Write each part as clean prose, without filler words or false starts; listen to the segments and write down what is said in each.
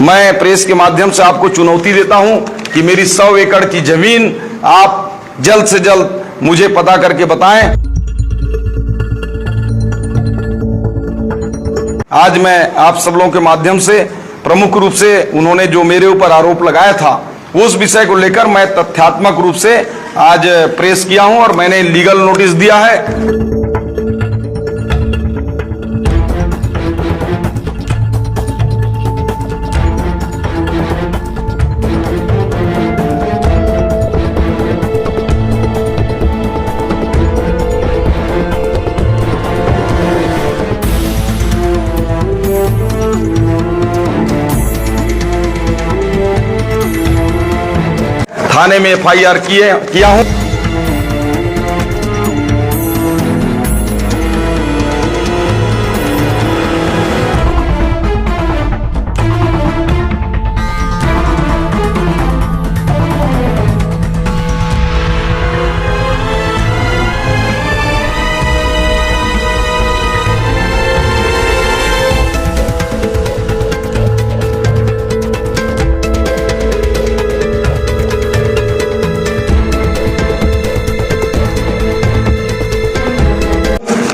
मैं प्रेस के माध्यम से आपको चुनौती देता हूं कि मेरी 100 एकड़ की जमीन आप जल्द से जल्द मुझे पता करके बताएं। आज मैं आप सब लोगों के माध्यम से प्रमुख रूप से उन्होंने जो मेरे ऊपर आरोप लगाया था उस विषय को लेकर मैं तथ्यात्मक रूप से आज प्रेस किया हूं और मैंने लीगल नोटिस दिया है। थाने में FIR किया हूं।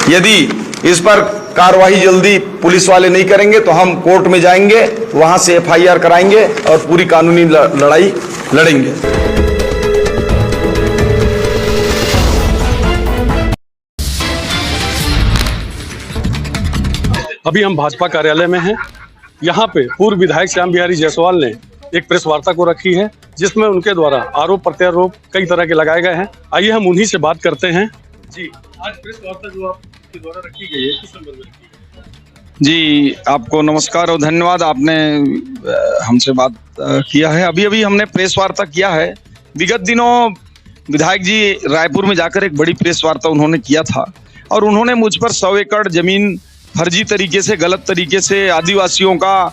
यदि इस पर कार्रवाई जल्दी पुलिस वाले नहीं करेंगे तो हम कोर्ट में जाएंगे, वहां से FIR कराएंगे और पूरी कानूनी लड़ाई लड़ेंगे। अभी हम भाजपा कार्यालय में हैं। यहाँ पे पूर्व विधायक श्याम बिहारी जायसवाल ने एक प्रेस वार्ता को रखी है जिसमें उनके द्वारा आरोप प्रत्यारोप कई तरह के लगाए गए हैं। आइए हम उन्हीं से बात करते हैं। जी, आज प्रेस वार्ता जो आपके द्वारा रखी गई है किस संदर्भ में रखी गई है? जी, आपको नमस्कार और धन्यवाद, आपने हमसे बात किया है। अभी हमने प्रेस वार्ता किया है। विगत दिनों विधायक जी रायपुर में जाकर एक बड़ी प्रेस वार्ता उन्होंने किया था और उन्होंने मुझ पर 100 एकड़ जमीन फर्जी तरीके से, गलत तरीके से आदिवासियों का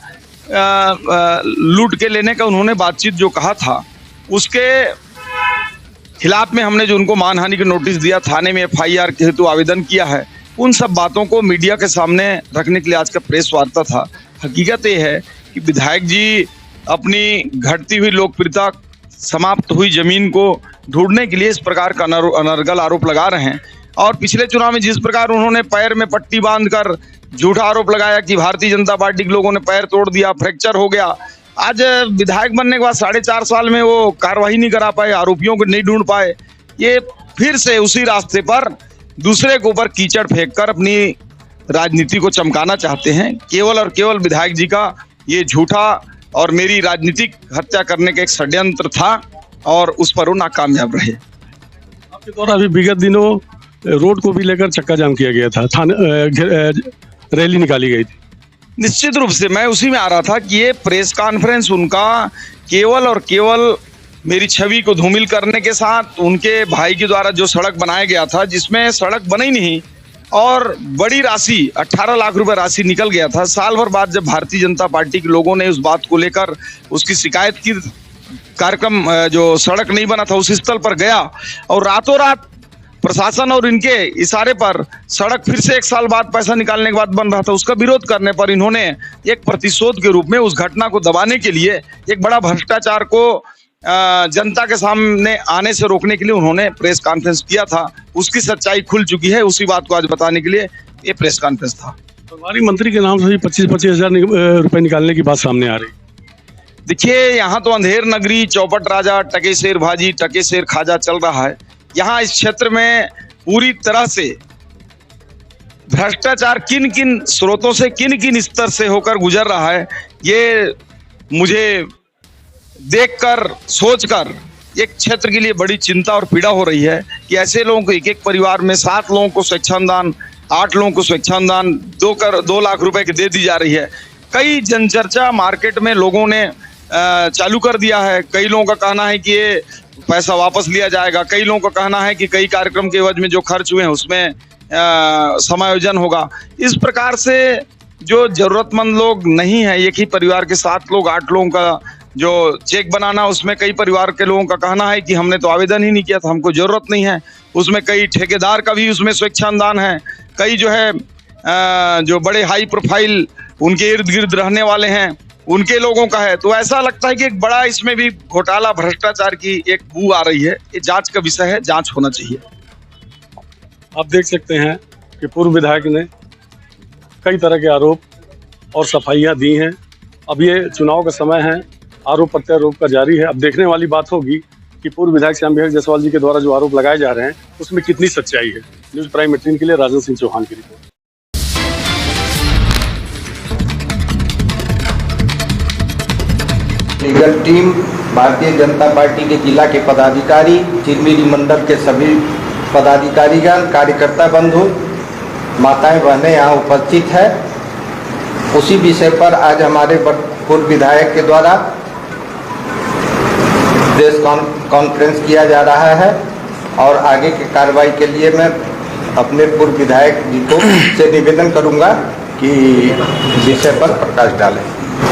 लूट के लेने का उन्होंने बातचीत जो कहा था उसके खिलाफ में हमने जो उनको मानहानि का नोटिस दिया, थाने में FIR के हेतु आवेदन किया है, उन सब बातों को मीडिया के सामने रखने के लिए आज का प्रेस वार्ता था। हकीकत ये है कि विधायक जी अपनी घटती हुई लोकप्रियता, समाप्त हुई जमीन को ढूंढने के लिए इस प्रकार का अनर्गल आरोप लगा रहे हैं और पिछले चुनाव में जिस प्रकार उन्होंने पैर में पट्टी बांधकर झूठा आरोप लगाया कि भारतीय जनता पार्टी के लोगों ने पैर तोड़ दिया, फ्रैक्चर हो गया, आज विधायक बनने के बाद 4.5 साल में वो कार्रवाई नहीं करा पाए, आरोपियों को नहीं ढूंढ पाए, ये फिर से उसी रास्ते पर दूसरे के ऊपर कीचड़ फेंककर अपनी राजनीति को चमकाना चाहते हैं। केवल और केवल विधायक जी का ये झूठा और मेरी राजनीतिक हत्या करने का एक षड्यंत्र था और उस पर वो नाकामयाब रहे। आपके द्वारा अभी विगत दिनों रोड को भी लेकर चक्का जाम किया गया था, रैली निकाली गई थी। निश्चित रूप से मैं उसी में आ रहा था कि ये प्रेस कॉन्फ्रेंस उनका केवल और केवल मेरी छवि को धूमिल करने के साथ उनके भाई के द्वारा जो सड़क बनाया गया था, जिसमें सड़क बनी नहीं और बड़ी राशि 18 लाख रुपए राशि निकल गया था। साल भर बाद जब भारतीय जनता पार्टी के लोगों ने उस बात को लेकर उसकी शिकायत की, कार्यक्रम जो सड़क नहीं बना था उस स्थल पर गया और रातों रात प्रशासन और इनके इशारे पर सड़क फिर से 1 साल बाद पैसा निकालने के बाद बन रहा था। उसका विरोध करने पर इन्होंने एक प्रतिशोध के रूप में उस घटना को दबाने के लिए एक बड़ा भ्रष्टाचार को जनता के सामने आने से रोकने के लिए उन्होंने प्रेस कॉन्फ्रेंस किया था। उसकी सच्चाई खुल चुकी है, उसी बात को आज बताने के लिए ये प्रेस कॉन्फ्रेंस था। प्रभारी मंत्री के नाम से 25-25 हजार रुपए निकालने की बात सामने आ रही। देखिए, यहाँ तो अंधेर नगरी, चौपट राजा, टके शेर भाजी, टके शेर खाजा चल रहा है। यहाँ इस क्षेत्र में पूरी तरह से भ्रष्टाचार किन किन स्रोतों से, किन किन स्तर से होकर गुजर रहा है, ये मुझे देखकर, सोचकर एक क्षेत्र के लिए बड़ी चिंता और पीड़ा हो रही है कि ऐसे लोगों को एक परिवार में 7 लोगों को स्वेच्छादान, 8 लोगों को स्वेच्छादान 2 लाख रुपए की दे दी जा रही है। कई जनचर्चा मार्केट में लोगों ने चालू कर दिया है। कई लोगों का कहना है कि ये पैसा वापस लिया जाएगा, कई लोगों का कहना है कि कई कार्यक्रम के एवज में जो खर्च हुए हैं उसमें समायोजन होगा। इस प्रकार से जो जरूरतमंद लोग नहीं है, एक ही परिवार के 7 लोग, 8 लोगों का जो चेक बनाना, उसमें कई परिवार के लोगों का कहना है कि हमने तो आवेदन ही नहीं किया था, हमको जरूरत नहीं है। उसमें कई ठेकेदार का भी उसमें स्वेच्छादान है, कई जो है जो बड़े हाई प्रोफाइल उनके इर्द गिर्द रहने वाले हैं उनके लोगों का है। तो ऐसा लगता है कि एक बड़ा इसमें भी घोटाला भ्रष्टाचार की एक बू आ रही है। ये जांच का विषय है, जांच होना चाहिए। आप देख सकते हैं कि पूर्व विधायक ने कई तरह के आरोप और सफाइयां दी हैं। अब ये चुनाव का समय है, आरोप प्रत्यारोप का जारी है। अब देखने वाली बात होगी कि पूर्व विधायक श्याम बिहारी जायसवाल जी के द्वारा जो आरोप लगाए जा रहे हैं उसमें कितनी सच्चाई है। न्यूज प्राइम 18 के लिए राजन सिंह चौहान की report. Legal team, Bharatiya Janata party के जिला के पदाधिकारी, चिरमिरी मंडल के सभी पदाधिकारीगण, कार्यकर्ता बंधु, माताएं बहनें यहाँ उपस्थित है। उसी विषय पर आज हमारे पूर्व विधायक के द्वारा प्रेस कॉन्फ्रेंस किया जा रहा है और आगे की कार्रवाई के लिए मैं अपने पूर्व विधायक जी को से निवेदन करूंगा कि विषय पर प्रकाश डालें।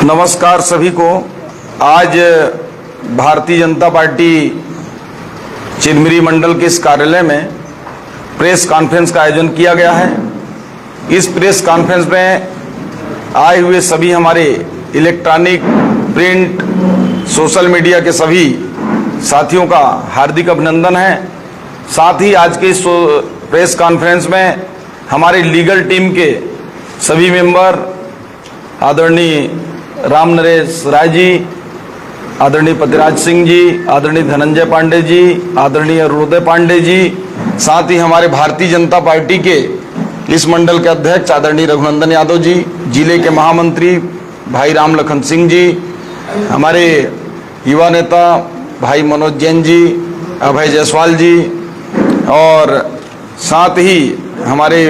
नमस्कार सभी को। आज भारतीय जनता पार्टी चिरमिरी मंडल के इस कार्यालय में प्रेस कॉन्फ्रेंस का आयोजन किया गया है। इस प्रेस कॉन्फ्रेंस में आए हुए सभी हमारे इलेक्ट्रॉनिक, प्रिंट, सोशल मीडिया के सभी साथियों का हार्दिक अभिनंदन है। साथ ही आज के इस प्रेस कॉन्फ्रेंस में हमारे लीगल टीम के सभी मेंबर, आदरणीय राम नरेश राय जी, आदरणीय पतिराज सिंह जी, आदरणीय धनंजय पांडे जी, आदरणीय अरुणोदय पांडे जी, साथ ही हमारे भारतीय जनता पार्टी के इस मंडल के अध्यक्ष आदरणीय रघुनंदन यादव जी, जिले के महामंत्री भाई राम लखन सिंह जी, हमारे युवा नेता भाई मनोज जैन जी, अभय जायसवाल जी, और साथ ही हमारे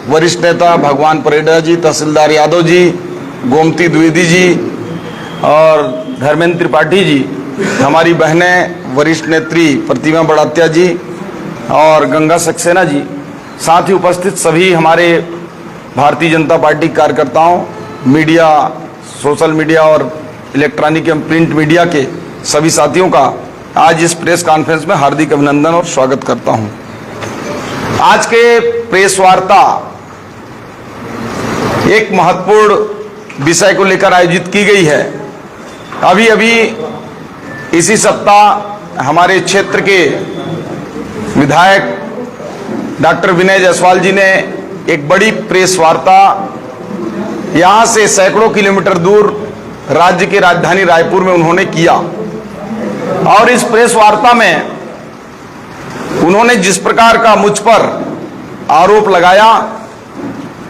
वरिष्ठ नेता भगवान परेडा जी, तहसीलदार यादव जी, गोमती द्विवेदी जी और धर्मेंद्र त्रिपाठी जी, हमारी बहनें वरिष्ठ नेत्री प्रतिमा बड़ात्या जी और गंगा सक्सेना जी, साथ ही उपस्थित सभी हमारे भारतीय जनता पार्टी कार्यकर्ताओं, मीडिया, सोशल मीडिया और इलेक्ट्रॉनिक एवं प्रिंट मीडिया के सभी साथियों का आज इस प्रेस कॉन्फ्रेंस में हार्दिक अभिनंदन और स्वागत करता हूं। आज के प्रेस वार्ता एक महत्वपूर्ण विषय को लेकर आयोजित की गई है। अभी अभी इसी सप्ताह हमारे क्षेत्र के विधायक डॉक्टर विनय जायसवाल जी ने एक बड़ी प्रेस वार्ता यहां से सैकड़ों किलोमीटर दूर राज्य की राजधानी रायपुर में उन्होंने किया। और इस प्रेस वार्ता में उन्होंने जिस प्रकार का मुझ पर आरोप लगाया,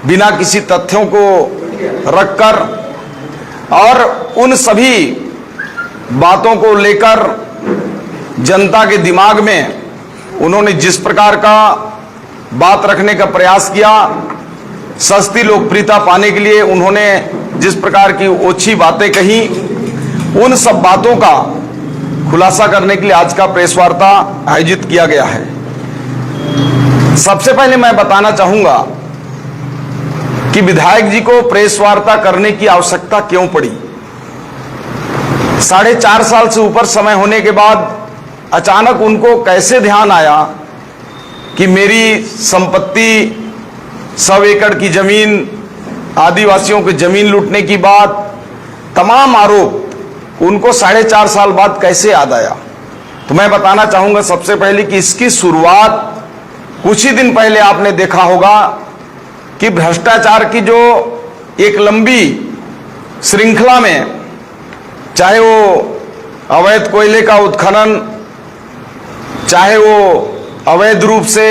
बिना किसी तथ्यों को रखकर, और उन सभी बातों को लेकर जनता के दिमाग में उन्होंने जिस प्रकार का बात रखने का प्रयास किया, सस्ती लोकप्रियता पाने के लिए उन्होंने जिस प्रकार की ओछी बातें कही, उन सब बातों का खुलासा करने के लिए आज का प्रेस वार्ता आयोजित किया गया है। सबसे पहले मैं बताना चाहूंगा कि विधायक जी को प्रेस वार्ता करने की आवश्यकता क्यों पड़ी। 4.5 साल से ऊपर समय होने के बाद अचानक उनको कैसे ध्यान आया कि मेरी संपत्ति 100 एकड़ की जमीन, आदिवासियों की जमीन लूटने की बात, तमाम आरोप उनको 4.5 साल बाद कैसे याद आया। तो मैं बताना चाहूंगा सबसे पहले कि इसकी शुरुआत कुछ ही दिन पहले आपने देखा होगा कि भ्रष्टाचार की जो एक लंबी श्रृंखला में, चाहे वो अवैध कोयले का उत्खनन, चाहे वो अवैध रूप से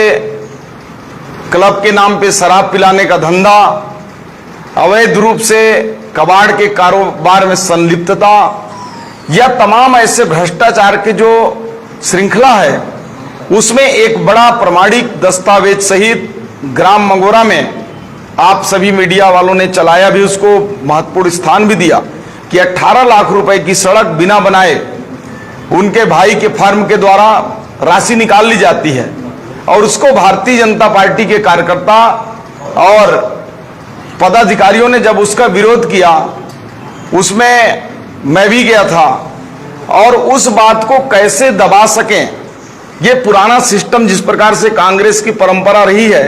क्लब के नाम पे शराब पिलाने का धंधा, अवैध रूप से कबाड़ के कारोबार में संलिप्तता, या तमाम ऐसे भ्रष्टाचार की जो श्रृंखला है, उसमें एक बड़ा प्रमाणिक दस्तावेज सहित ग्राम मंगोरा में आप सभी मीडिया वालों ने चलाया भी, उसको महत्वपूर्ण स्थान भी दिया कि 18 लाख रुपए की सड़क बिना बनाए उनके भाई के फर्म के द्वारा राशि निकाल ली जाती है, और उसको भारतीय जनता पार्टी के कार्यकर्ता और पदाधिकारियों ने जब उसका विरोध किया, उसमें मैं भी गया था, और उस बात को कैसे दबा सकें, ये पुराना सिस्टम जिस प्रकार से कांग्रेस की परंपरा रही है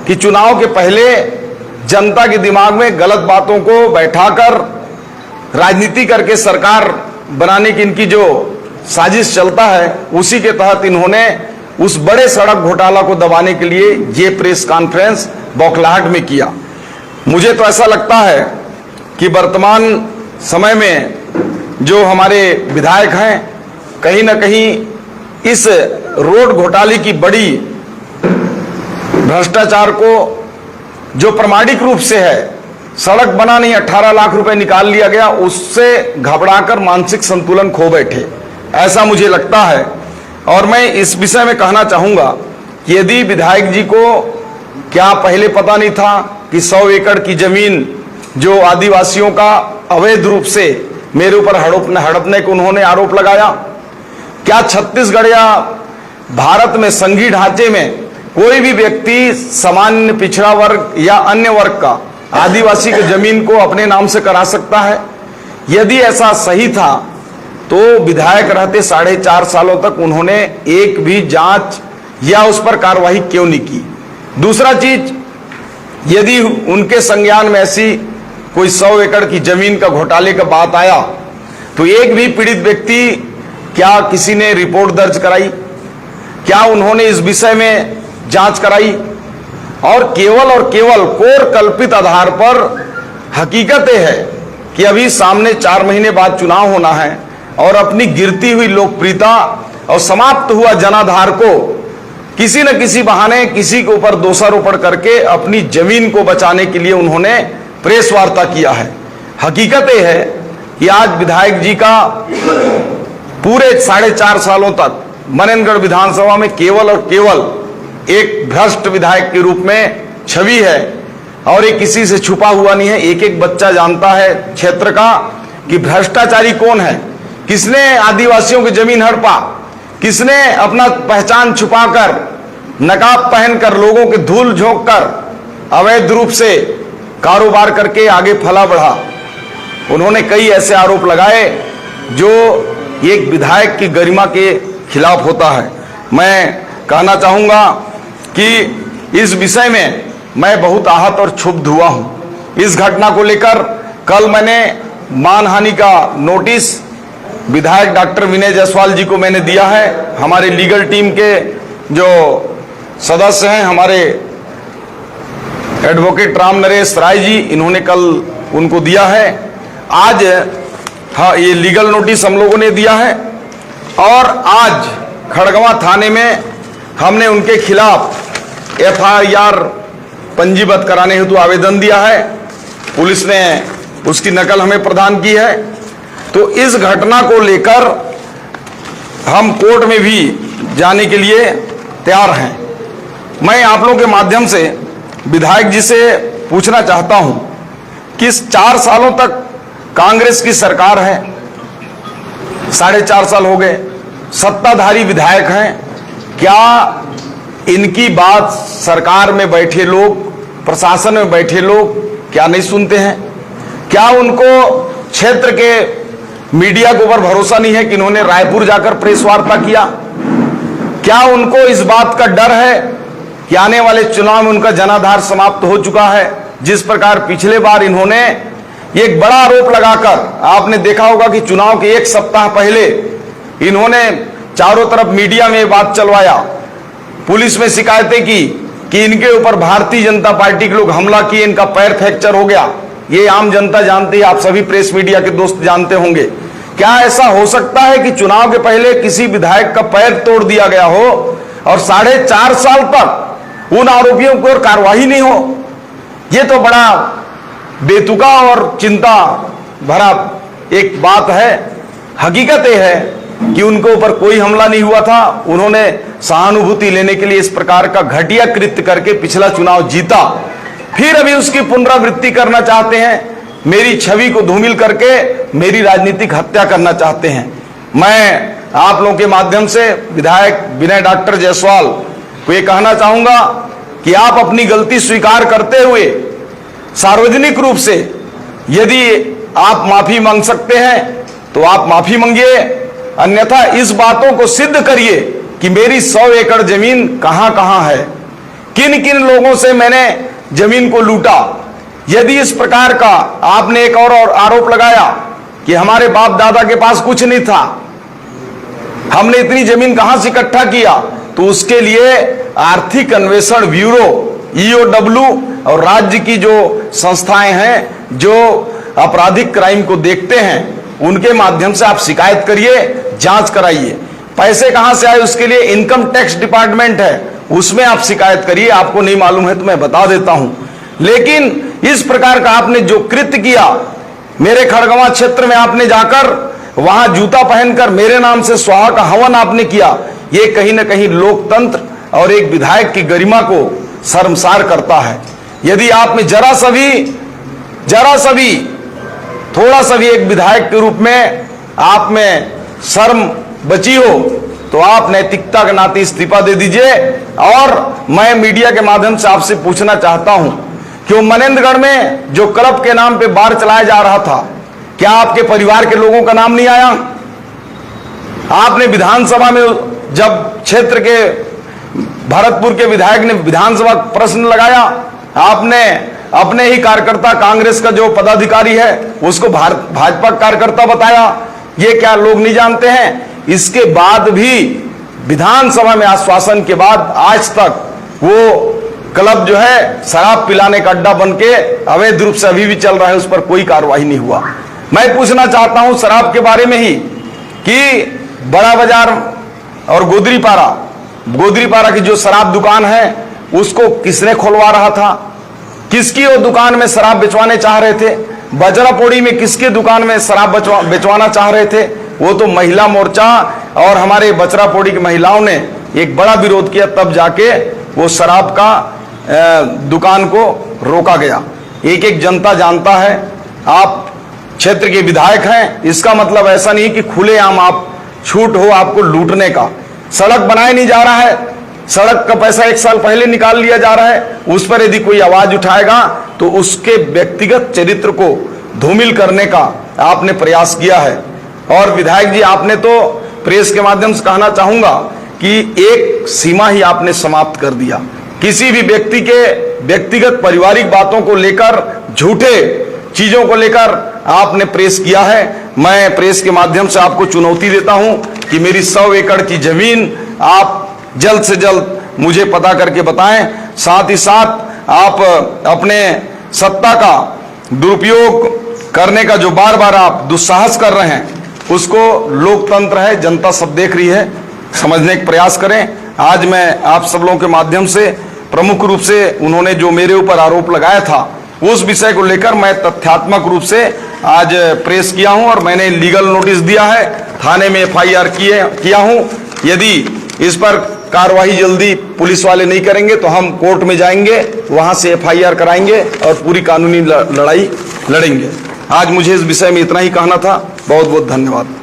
कि चुनाव के पहले जनता के दिमाग में गलत बातों को बैठाकर राजनीति करके सरकार बनाने की इनकी जो साजिश चलता है, उसी के तहत इन्होंने उस बड़े सड़क घोटाला को दबाने के लिए ये प्रेस कॉन्फ्रेंस बौखलाहट में किया। मुझे तो ऐसा लगता है कि वर्तमान समय में जो हमारे विधायक हैं, कहीं ना कहीं इस रोड घोटाले की बड़ी भ्रष्टाचार को जो प्रमाणिक रूप से है, सड़क बना नहीं 18 लाख रुपए निकाल लिया गया, उससे घबराकर मानसिक संतुलन खो बैठे, ऐसा मुझे लगता है। और मैं इस विषय में कहना चाहूंगा कि यदि विधायक जी को क्या पहले पता नहीं था कि 100 एकड़ की जमीन जो आदिवासियों का अवैध रूप से मेरे ऊपर हड़पने को उन्होंने आरोप लगाया, क्या छत्तीसगढ़ या भारत में संघीय ढांचे में कोई भी व्यक्ति सामान्य पिछड़ा वर्ग या अन्य वर्ग का आदिवासी की जमीन को अपने नाम से करा सकता है? यदि ऐसा सही था तो विधायक रहते 4.5 सालों तक उन्होंने एक भी जांच या उस पर कार्रवाई क्यों नहीं की? दूसरा चीज, यदि उनके संज्ञान में ऐसी कोई 100 एकड़ की जमीन का घोटाले का बात आया तो एक भी पीड़ित व्यक्ति, क्या किसी ने रिपोर्ट दर्ज कराई? क्या उन्होंने इस विषय में जांच कराई? और केवल कोर कल्पित आधार पर हकीकत यह है कि अभी सामने 4 महीने बाद चुनाव होना है और अपनी गिरती हुई लोकप्रियता और समाप्त हुआ जनाधार को किसी न किसी बहाने किसी के ऊपर दोषारोपण करके अपनी जमीन को बचाने के लिए उन्होंने प्रेस वार्ता किया है। हकीकत यह है कि आज विधायक जी का पूरे 4.5 सालों तक मननगढ़ विधानसभा में केवल और केवल एक भ्रष्ट विधायक के रूप में छवि है और ये किसी से छुपा हुआ नहीं है। एक एक बच्चा जानता है क्षेत्र का कि भ्रष्टाचारी कौन है, किसने आदिवासियों की जमीन हड़पा, किसने अपना पहचान छुपाकर नकाब पहनकर लोगों के धूल झोंक कर अवैध रूप से कारोबार करके आगे फला बढ़ा। उन्होंने कई ऐसे आरोप लगाए जो एक विधायक की गरिमा के खिलाफ होता है। मैं कहना चाहूंगा कि इस विषय में मैं बहुत आहत और क्षुब्ध हुआ हूं। इस घटना को लेकर कल मैंने मानहानि का नोटिस विधायक डॉक्टर विनय जायसवाल जी को मैंने दिया है। हमारे लीगल टीम के जो सदस्य हैं, हमारे एडवोकेट राम नरेश राय जी, इन्होंने कल उनको दिया है। आज हाँ, ये लीगल नोटिस हम लोगों ने दिया है और आज खड़गवां थाने में हमने उनके खिलाफ FIR पंजीबद्ध कराने हेतु आवेदन दिया है। पुलिस ने उसकी नकल हमें प्रदान की है। तो इस घटना को लेकर हम कोर्ट में भी जाने के लिए तैयार हैं। मैं आप लोगों के माध्यम से विधायक जी से पूछना चाहता हूं कि इस 4 सालों तक कांग्रेस की सरकार है, 4.5 साल हो गए, सत्ताधारी विधायक हैं, क्या इनकी बात सरकार में बैठे लोग, प्रशासन में बैठे लोग क्या नहीं सुनते हैं? क्या उनको क्षेत्र के मीडिया के ऊपर भरोसा नहीं है कि इन्होंने रायपुर जाकर प्रेस वार्ता किया? क्या उनको इस बात का डर है कि आने वाले चुनाव में उनका जनाधार समाप्त हो चुका है? जिस प्रकार पिछले बार इन्होंने एक बड़ा आरोप लगाकर, आपने देखा होगा कि चुनाव के 1 सप्ताह पहले इन्होंने चारों तरफ मीडिया में बात चलवाया, पुलिस में शिकायतें की कि इनके ऊपर भारतीय जनता पार्टी के लोग हमला किए, इनका पैर फ्रैक्चर हो गया। ये आम जनता जानती है, आप सभी प्रेस मीडिया के दोस्त जानते होंगे। क्या ऐसा हो सकता है कि चुनाव के पहले किसी विधायक का पैर तोड़ दिया गया हो और 4.5 साल तक उन आरोपियों पर कार्रवाई नहीं हो? ये तो बड़ा बेतुका और चिंता भरा एक बात है। हकीकत यह है कि उनके ऊपर कोई हमला नहीं हुआ था। उन्होंने सहानुभूति लेने के लिए इस प्रकार का घटिया कृत्य करके पिछला चुनाव जीता, फिर अभी उसकी पुनरावृत्ति करना चाहते हैं, मेरी छवि को धूमिल करके मेरी राजनीतिक हत्या करना चाहते हैं। मैं आप लोगों के माध्यम से विधायक विनय डॉक्टर जायसवाल को ये कहना चाहूंगा कि आप अपनी गलती स्वीकार करते हुए सार्वजनिक रूप से यदि आप माफी मांग सकते हैं तो आप माफी मांगिए, अन्यथा इस बातों को सिद्ध करिए कि मेरी 100 एकड़ जमीन कहां कहां है, किन किन लोगों से मैंने जमीन को लूटा। यदि इस प्रकार का आपने एक और आरोप लगाया कि हमारे बाप दादा के पास कुछ नहीं था, हमने इतनी जमीन कहां से इकट्ठा किया, तो उसके लिए आर्थिक अन्वेषण ब्यूरो ईओडब्ल्यू और राज्य की जो संस्थाएं हैं जो आपराधिक क्राइम को देखते हैं उनके माध्यम से आप शिकायत करिए, जांच कराइए। पैसे कहां से आए उसके लिए इनकम टैक्स डिपार्टमेंट है, उसमें आप शिकायत करिए। आपको नहीं मालूम है तो मैं बता देता हूं। लेकिन इस प्रकार का आपने जो कृत्य किया, मेरे खड़गवां क्षेत्र में आपने जाकर वहां जूता पहनकर मेरे नाम से स्वाहा का हवन आपने किया, ये कहीं ना कहीं लोकतंत्र और एक विधायक की गरिमा को शर्मसार करता है। यदि आप में जरा सा भी थोड़ा सा भी एक विधायक के रूप में आप में शर्म बची हो तो आप नैतिकता के नाते इस्तीफा दे दीजिए। और मैं मीडिया के माध्यम से आपसे पूछना चाहता हूं कि मनेंद्रगढ़ में जो क्लब के नाम पे बार चलाया जा रहा था, क्या आपके परिवार के लोगों का नाम नहीं आया? आपने विधानसभा में जब क्षेत्र के भरतपुर के विधायक ने विधानसभा प्रश्न लगाया, आपने अपने ही कार्यकर्ता कांग्रेस का जो पदाधिकारी है उसको भाजपा कार्यकर्ता बताया। ये क्या लोग नहीं जानते हैं? इसके बाद भी विधानसभा में आश्वासन के बाद आज तक वो क्लब जो है शराब पिलाने का अड्डा बन के अवैध रूप से अभी भी चल रहा है, उस पर कोई कार्रवाई नहीं हुआ। मैं पूछना चाहता हूं शराब के बारे में ही कि बड़ा बाजार और गोदरीपारा की जो शराब दुकान है उसको किसने खोलवा रहा था? किसकी वो दुकान में शराब बेचवाने चाह रहे थे? बजरापोड़ी में किसके दुकान में शराब बेचवाना चाह रहे थे? वो तो महिला मोर्चा और हमारे बजरापोड़ी की महिलाओं ने एक बड़ा विरोध किया, तब जाके वो शराब का दुकान को रोका गया। एक जनता जानता है। आप क्षेत्र के विधायक हैं, इसका मतलब ऐसा नहीं कि खुलेआम आप छूट हो आपको लूटने का। सड़क बनाया नहीं जा रहा है, सड़क का पैसा 1 साल पहले निकाल लिया जा रहा है। उस पर यदि कोई आवाज उठाएगा तो उसके व्यक्तिगत चरित्र को धूमिल करने का आपने प्रयास किया है। और विधायक जी, आपने तो प्रेस के माध्यम से कहना चाहूंगा कि एक सीमा ही आपने समाप्त कर दिया। किसी भी व्यक्ति के व्यक्तिगत पारिवारिक बातों को लेकर, झूठे चीजों को लेकर आपने प्रेस किया है। मैं प्रेस के माध्यम से आपको चुनौती देता हूं कि मेरी 100 एकड़ की जमीन आप जल्द से जल्द मुझे पता करके बताएं। साथ ही साथ आप अपने सत्ता का दुरुपयोग करने का जो बार बार आप दुस्साहस कर रहे हैं, उसको लोकतंत्र है, जनता सब देख रही है, समझने का प्रयास करें। आज मैं आप सब लोगों के माध्यम से प्रमुख रूप से उन्होंने जो मेरे ऊपर आरोप लगाया था उस विषय को लेकर मैं तथ्यात्मक रूप से आज प्रेस किया हूं और मैंने लीगल नोटिस दिया है, थाने में FIR किया हूं। यदि इस पर कार्रवाई जल्दी पुलिस वाले नहीं करेंगे तो हम कोर्ट में जाएंगे, वहां से FIR कराएंगे और पूरी कानूनी लड़ाई लड़ेंगे। आज मुझे इस विषय में इतना ही कहना था। बहुत बहुत धन्यवाद।